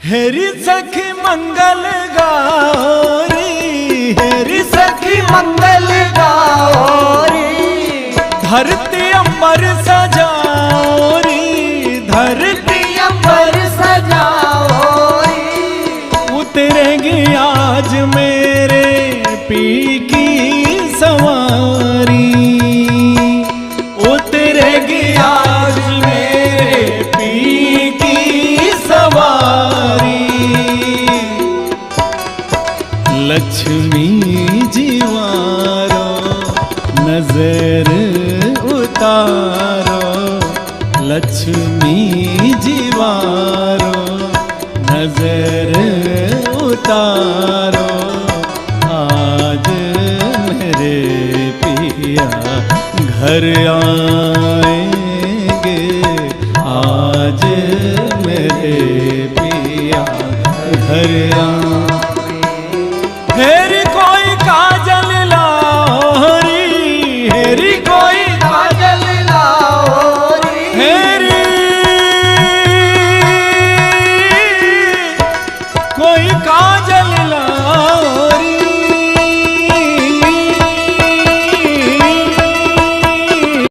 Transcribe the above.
हेरी सखी मंगल गौरी, हेरी सखी मंगल गौरी, धरती अंबर सजाओरी, धरती अंबर सजाओरी, उतरेगी आज मेरे पी की सवारी, उतरेगी आज मेरे पी की सवारी। लक्ष्मी जीवारो नजर उतारो, लक्ष्मी जीवारो नजर उतारो, आज मेरे पिया घर आएंगे, आज मेरे पिया घर आएंगे।